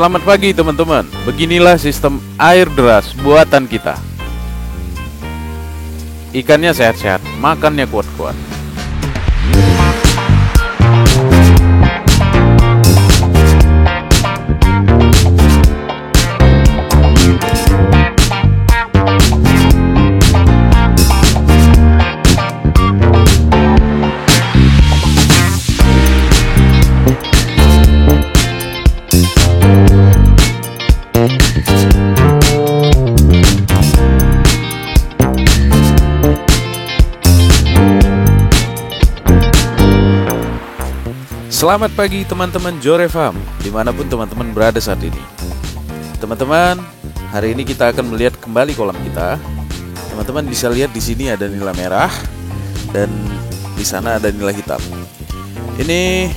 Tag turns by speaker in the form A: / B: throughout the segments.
A: Selamat pagi teman-teman. Beginilah sistem air deras buatan kita. Ikannya sehat-sehat, makannya kuat-kuat. Selamat pagi teman-teman Jore Farm, dimanapun teman-teman berada saat ini. Teman-teman, hari ini kita akan melihat kembali kolam kita. Teman-teman bisa lihat di sini ada nila merah dan di sana ada nila hitam. Ini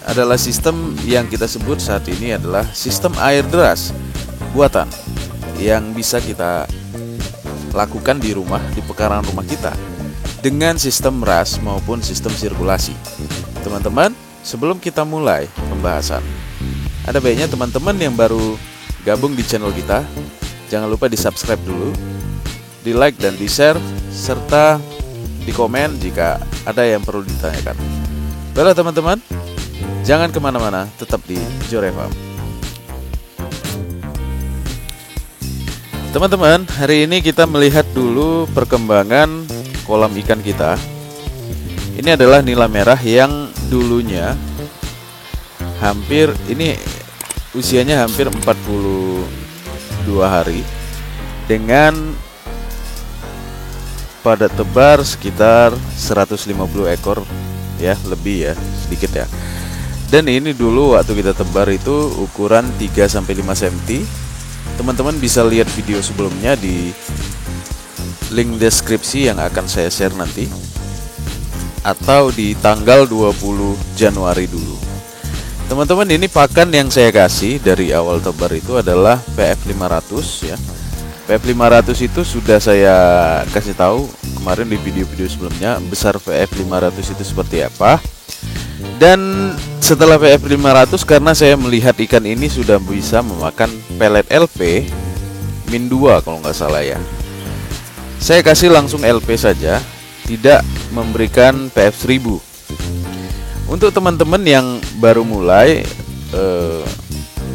A: adalah sistem yang kita sebut saat ini adalah sistem air deras buatan yang bisa kita lakukan di rumah, di pekarangan rumah kita dengan sistem ras maupun sistem sirkulasi. Teman-teman, sebelum kita mulai pembahasan, ada baiknya teman-teman yang baru gabung di channel kita, jangan lupa di subscribe dulu, di like dan di share, serta di komen jika ada yang perlu ditanyakan. Baiklah teman-teman, jangan kemana-mana, tetap di Jore Farm. Teman-teman, hari ini kita melihat dulu perkembangan kolam ikan kita. Ini adalah nila merah yang dulunya usianya hampir 42 hari dengan pada tebar sekitar 150 ekor ya, lebih ya, sedikit ya. Dan ini dulu waktu kita tebar itu ukuran 3-5 cm. Teman-teman bisa lihat video sebelumnya di link deskripsi yang akan saya share nanti, atau di tanggal 20 Januari dulu. Teman-teman, ini pakan yang saya kasih dari awal tebar itu adalah PF 500 ya. PF 500 itu sudah saya kasih tahu kemarin di video-video sebelumnya, besar PF 500 itu seperti apa. Dan setelah PF 500, karena saya melihat ikan ini sudah bisa memakan pelet LP min 2 kalau nggak salah ya, saya kasih langsung LP saja, tidak memberikan PF 1000. Untuk teman-teman yang baru mulai,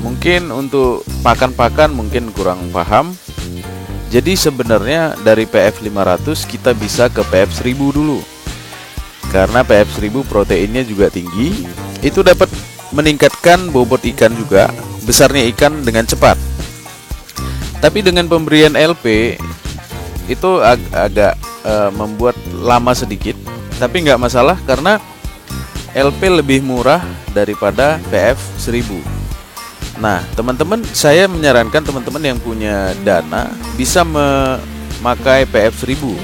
A: mungkin untuk pakan-pakan mungkin kurang paham. Jadi sebenarnya dari PF 500 kita bisa ke PF 1000 dulu. Karena PF 1000 proteinnya juga tinggi, itu dapat meningkatkan bobot ikan juga, besarnya ikan dengan cepat. Tapi dengan pemberian LP itu agak membuat lama sedikit, tapi nggak masalah karena LP lebih murah daripada PF 1000. Nah teman-teman, saya menyarankan teman-teman yang punya dana bisa memakai PF 1000,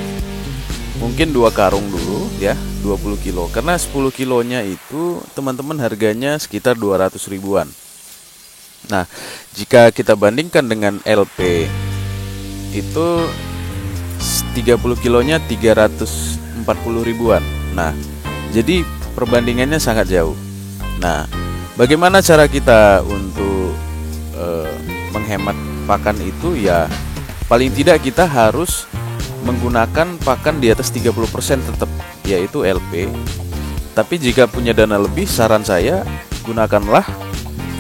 A: mungkin 2 karung dulu ya, 20 kilo, karena 10 kilonya itu teman-teman harganya sekitar 200 ribuan. Nah jika kita bandingkan dengan LP itu 30 kilonya 340 ribuan. Nah, jadi perbandingannya sangat jauh. Nah, bagaimana cara kita untuk menghemat pakan itu? Ya, paling tidak kita harus menggunakan pakan di atas 30% tetap, yaitu LP. Tapi jika punya dana lebih, saran saya gunakanlah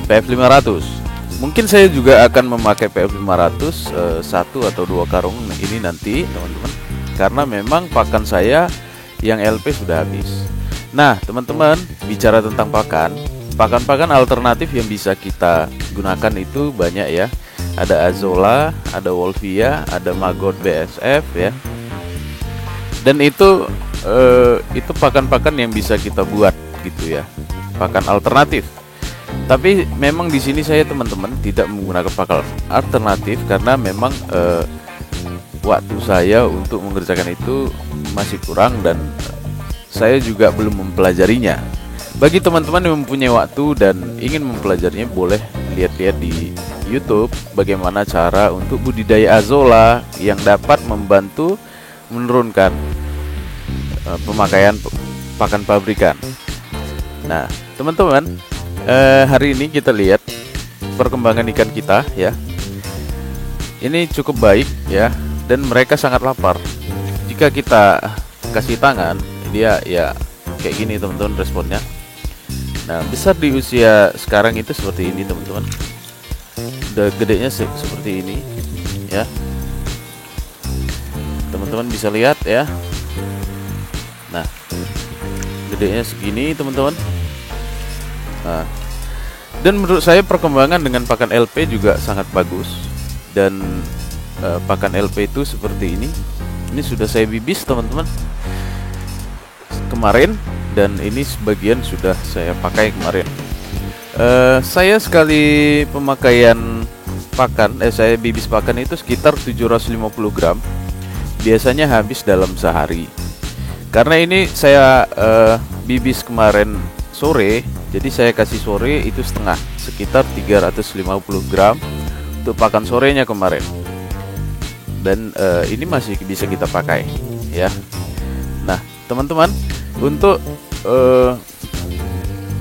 A: PF 500. Mungkin saya juga akan memakai PF 500 1 atau 2 karung ini nanti teman-teman, karena memang pakan saya yang LP sudah habis. Nah teman-teman, bicara tentang pakan alternatif yang bisa kita gunakan itu banyak ya. Ada Azolla, ada Wolvia, ada Maggot BSF ya. Dan itu pakan-pakan yang bisa kita buat gitu ya, pakan alternatif. Tapi memang di sini saya teman-teman tidak menggunakan pakan alternatif karena memang waktu saya untuk mengerjakan itu masih kurang dan saya juga belum mempelajarinya. Bagi teman-teman yang mempunyai waktu dan ingin mempelajarinya, boleh lihat-lihat di YouTube bagaimana cara untuk budidaya Azolla yang dapat membantu menurunkan pemakaian pakan pabrikan. Nah teman-teman, hari ini kita lihat perkembangan ikan kita ya. Ini cukup baik ya, dan mereka sangat lapar. Jika kita kasih tangan, dia ya kayak gini teman-teman responnya. Nah, besar di usia sekarang itu seperti ini teman-teman. Udah gedenya seperti ini ya. Teman-teman bisa lihat ya. Nah, gedenya segini teman-teman. Nah, dan menurut saya perkembangan dengan pakan LP juga sangat bagus. Dan pakan LP itu seperti ini. Ini sudah saya bibis teman-teman kemarin, dan ini sebagian sudah saya pakai kemarin. Saya sekali pemakaian pakan, saya bibis pakan itu sekitar 750 gram. Biasanya habis dalam sehari. Karena ini saya bibis kemarin sore, jadi saya kasih sore itu setengah, sekitar 350 gram untuk pakan sorenya kemarin. Dan ini masih bisa kita pakai ya. Nah teman-teman, untuk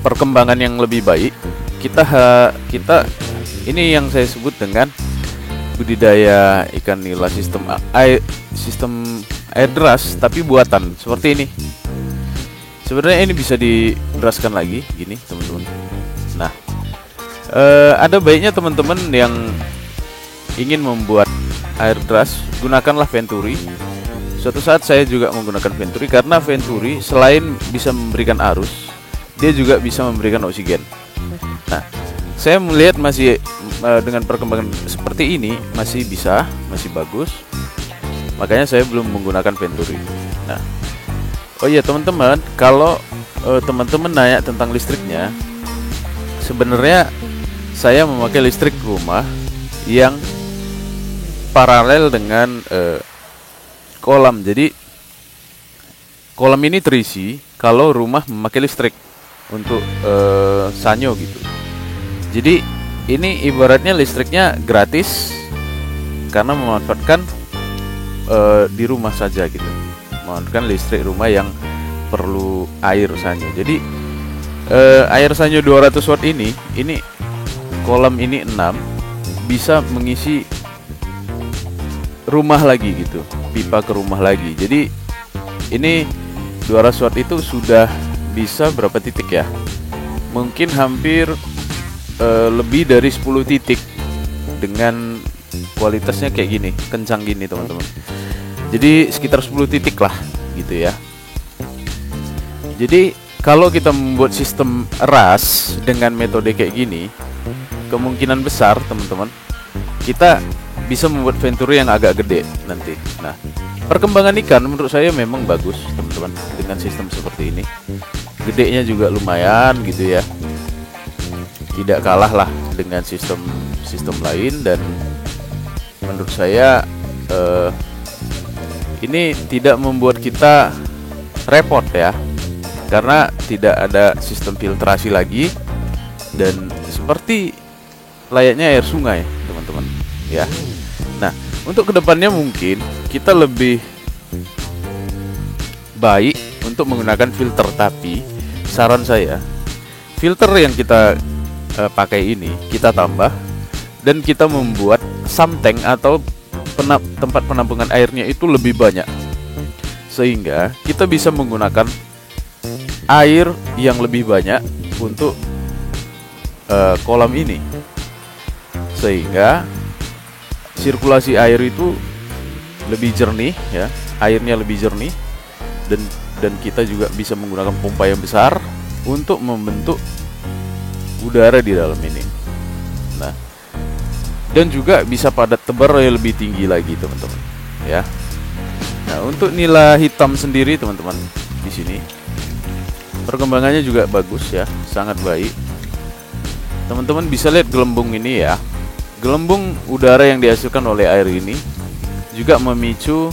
A: perkembangan yang lebih baik, kita ini yang saya sebut dengan budidaya ikan nila sistem air deras tapi buatan seperti ini. Sebenarnya ini bisa dideraskan lagi gini teman-teman. Nah, ada baiknya teman-teman yang ingin membuat air deras, gunakanlah Venturi. Suatu saat saya juga menggunakan Venturi, karena Venturi selain bisa memberikan arus, dia juga bisa memberikan oksigen. Nah, saya melihat masih dengan perkembangan seperti ini masih bagus. Makanya saya belum menggunakan Venturi. Nah, oh iya teman-teman, kalau teman-teman nanya tentang listriknya, sebenarnya saya memakai listrik rumah yang paralel dengan kolam. Jadi kolam ini terisi kalau rumah memakai listrik untuk sanyo gitu. Jadi ini ibaratnya listriknya gratis karena memanfaatkan di rumah saja gitu, memanfaatkan listrik rumah yang perlu air sanyo. Jadi air sanyo 200 watt ini kolam ini 6 bisa mengisi rumah lagi gitu, pipa ke rumah lagi. Jadi ini 200 watt itu sudah bisa berapa titik ya? Mungkin hampir lebih dari 10 titik dengan kualitasnya kayak gini, kencang gini teman-teman. Jadi sekitar 10 titik lah gitu ya. Jadi kalau kita membuat sistem ras dengan metode kayak gini, kemungkinan besar teman-teman kita bisa membuat Venturi yang agak gede nanti. Nah, perkembangan ikan menurut saya memang bagus teman-teman dengan sistem seperti ini. Gedenya juga lumayan gitu ya. Tidak kalah lah dengan sistem lain, dan menurut saya ini tidak membuat kita repot ya, karena tidak ada sistem filtrasi lagi dan seperti layaknya air sungai teman-teman ya. Nah, untuk kedepannya mungkin kita lebih baik untuk menggunakan filter, tapi saran saya filter yang kita pakai ini kita tambah, dan kita membuat sump tank atau tempat penampungan airnya itu lebih banyak, sehingga kita bisa menggunakan air yang lebih banyak untuk kolam ini, sehingga sirkulasi air itu lebih jernih ya, airnya lebih jernih, dan kita juga bisa menggunakan pompa yang besar untuk membentuk udara di dalam ini. Nah, dan juga bisa padat tebar yang lebih tinggi lagi teman-teman ya. Nah, untuk nila hitam sendiri teman-teman, di sini perkembangannya juga bagus ya, sangat baik. Teman-teman bisa lihat gelembung ini ya. Gelembung udara yang dihasilkan oleh air ini juga memicu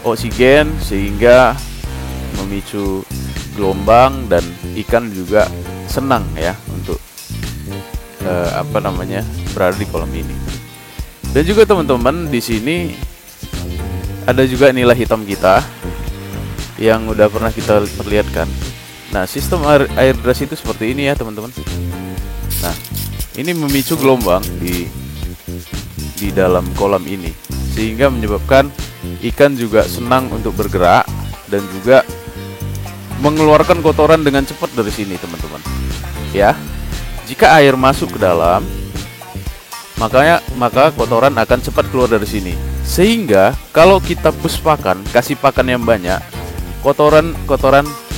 A: oksigen, sehingga memicu gelombang, dan ikan juga senang ya untuk berada di kolam ini. Dan juga teman-teman di sini ada juga nila hitam kita yang udah pernah kita perlihatkan. Nah, sistem air deras itu seperti ini ya teman-teman. Nah, ini memicu gelombang di dalam kolam ini, sehingga menyebabkan ikan juga senang untuk bergerak dan juga mengeluarkan kotoran dengan cepat dari sini, teman-teman. Ya, jika air masuk ke dalam, maka kotoran akan cepat keluar dari sini. Sehingga kalau kita push pakan, kasih pakan yang banyak, kotoran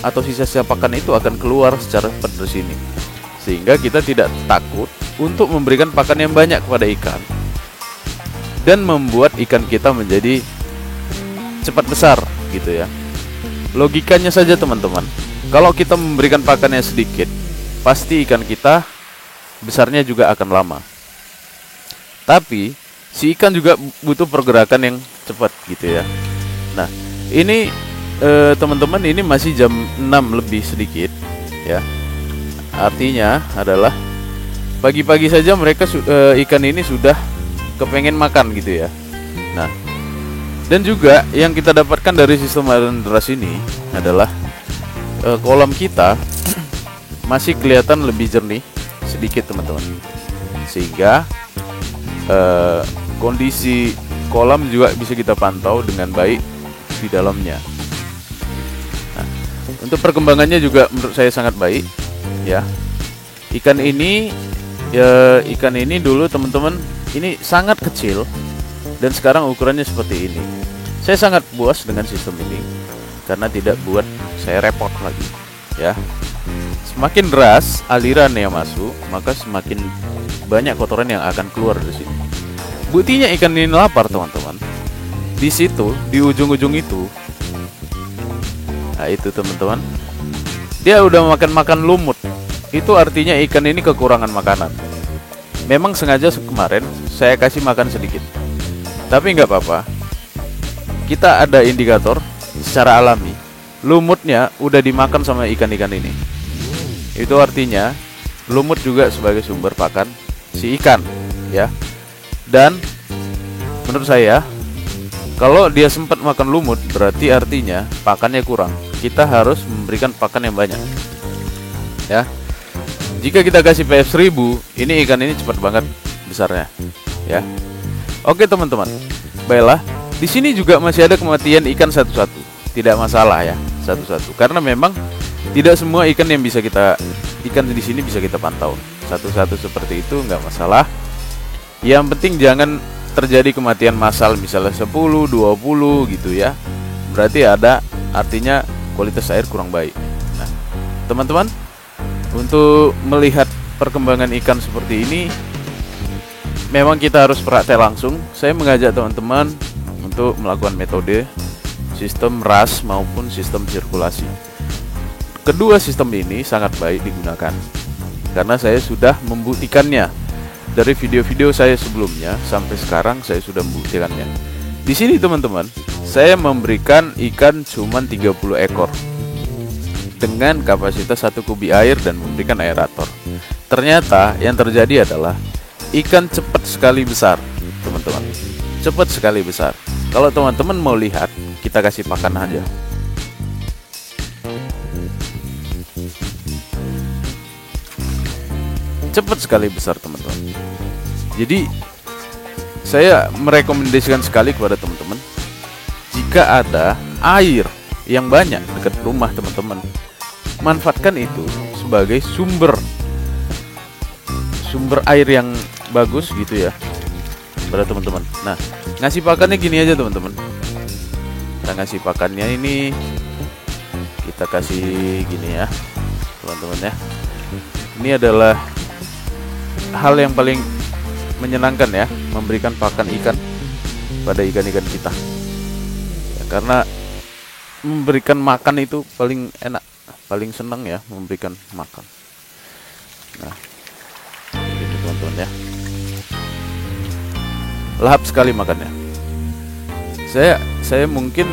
A: atau sisa-sisa pakan itu akan keluar secara cepat dari sini. Sehingga kita tidak takut untuk memberikan pakan yang banyak kepada ikan dan membuat ikan kita menjadi cepat besar gitu ya. Logikanya saja, teman-teman. Kalau kita memberikan pakannya sedikit, pasti ikan kita besarnya juga akan lama. Tapi si ikan juga butuh pergerakan yang cepat gitu ya. Nah, ini teman-teman, ini masih jam 6 lebih sedikit ya. Artinya adalah pagi-pagi saja mereka ikan ini sudah kepengen makan gitu ya. Nah, dan juga yang kita dapatkan dari sistem aliran deras ini adalah kolam kita masih kelihatan lebih jernih sedikit, teman-teman. Sehingga kondisi kolam juga bisa kita pantau dengan baik di dalamnya. Nah, untuk perkembangannya juga menurut saya sangat baik ya. Ikan ini dulu, teman-teman, ini sangat kecil dan sekarang ukurannya seperti ini. Saya sangat puas dengan sistem ini karena tidak buat saya repot lagi ya. Semakin deras aliran yang masuk, maka semakin banyak kotoran yang akan keluar dari sini. Buktinya ikan ini lapar, teman-teman. Di situ, di ujung-ujung itu. Nah, itu, teman-teman. Dia udah makan lumut. Itu artinya ikan ini kekurangan makanan. Memang sengaja kemarin saya kasih makan sedikit, tapi nggak apa-apa. Kita ada indikator secara alami, lumutnya udah dimakan sama ikan-ikan ini. Itu artinya lumut juga sebagai sumber pakan si ikan ya. Dan menurut saya, kalau dia sempat makan lumut, berarti artinya pakannya kurang. Kita harus memberikan pakan yang banyak ya. Jika kita kasih PF 1000, ini ikan ini cepat banget besarnya ya. Oke, teman-teman. Baiklah, di sini juga masih ada kematian ikan satu-satu. Tidak masalah ya, satu-satu. Karena memang tidak semua ikan yang bisa ikan di sini bisa kita pantau. Satu-satu seperti itu nggak masalah. Yang penting jangan terjadi kematian massal, misalnya 10, 20 gitu ya. Berarti artinya kualitas air kurang baik. Nah, teman-teman, untuk melihat perkembangan ikan seperti ini, memang kita harus praktek langsung. Saya mengajak teman-teman untuk melakukan metode sistem ras maupun sistem sirkulasi. Kedua sistem ini sangat baik digunakan karena saya sudah membuktikannya. Dari video-video saya sebelumnya sampai sekarang saya sudah membuktikannya. Di sini, teman-teman, saya memberikan ikan cuma 30 ekor dengan kapasitas 1 kubik air dan memberikan aerator. Ternyata yang terjadi adalah ikan cepat sekali besar, teman-teman. Cepat sekali besar. Kalau teman-teman mau lihat, kita kasih pakan aja. Cepat sekali besar, teman-teman. Jadi saya merekomendasikan sekali kepada teman-teman, jika ada air yang banyak dekat rumah teman-teman, manfaatkan itu sebagai sumber air yang bagus gitu ya pada teman-teman. Nah, ngasih pakannya gini aja, teman-teman. Kita ngasih pakannya ini, kita kasih gini ya, teman-teman ya. Ini adalah hal yang paling menyenangkan ya, memberikan pakan ikan pada ikan-ikan kita ya, karena memberikan makan itu paling enak, paling senang ya, memberikan makan. Nah, ini teman-teman ya, lahap sekali makannya. Saya mungkin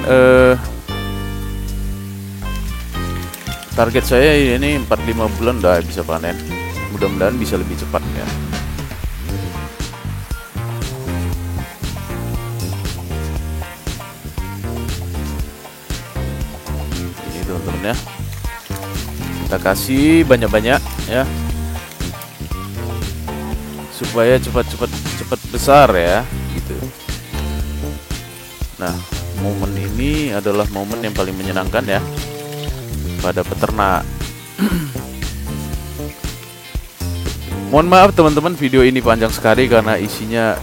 A: target saya ini 4-5 bulan udah bisa panen. Mudah-mudahan bisa lebih cepat ya. Teman-teman ya, kita kasih banyak-banyak ya. supaya cepat besar ya gitu. Nah, momen ini adalah momen yang paling menyenangkan ya pada peternak. Mohon maaf teman-teman, video ini panjang sekali karena isinya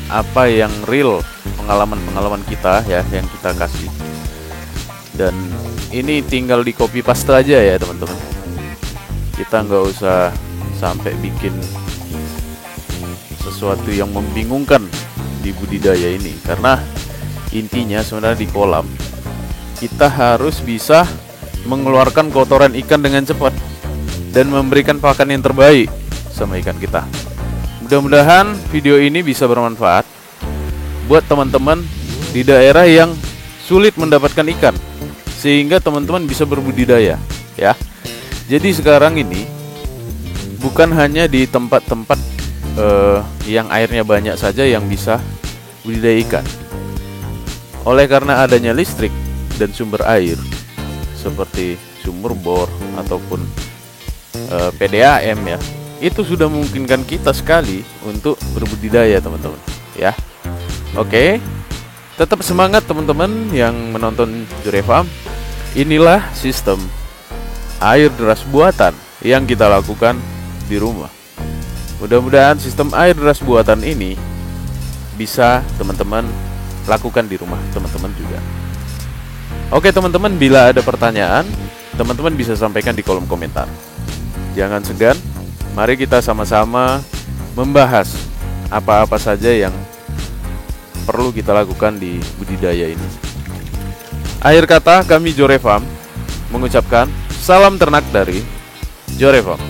A: apa yang real, pengalaman kita ya yang kita kasih. Dan ini tinggal di copy paste aja ya teman-teman. Kita nggak usah sampai bikin sesuatu yang membingungkan di budidaya ini, karena intinya sebenarnya di kolam kita harus bisa mengeluarkan kotoran ikan dengan cepat dan memberikan pakan yang terbaik sama ikan kita. Mudah-mudahan video ini bisa bermanfaat buat teman-teman di daerah yang sulit mendapatkan ikan, sehingga teman-teman bisa berbudidaya ya. Jadi sekarang ini bukan hanya di tempat-tempat yang airnya banyak saja yang bisa budidaya ikan. Oleh karena adanya listrik dan sumber air seperti sumur bor ataupun PDAM ya, itu sudah memungkinkan kita sekali untuk berbudidaya teman-teman ya. Oke, tetap semangat teman-teman yang menonton Jore Farm. Inilah sistem air deras buatan yang kita lakukan di rumah. Mudah-mudahan sistem air deras buatan ini bisa teman-teman lakukan di rumah teman-teman juga. Oke teman-teman, bila ada pertanyaan, teman-teman bisa sampaikan di kolom komentar. Jangan segan, mari kita sama-sama membahas apa-apa saja yang perlu kita lakukan di budidaya ini. Akhir kata, kami Jore Farm mengucapkan salam ternak dari Jore Farm.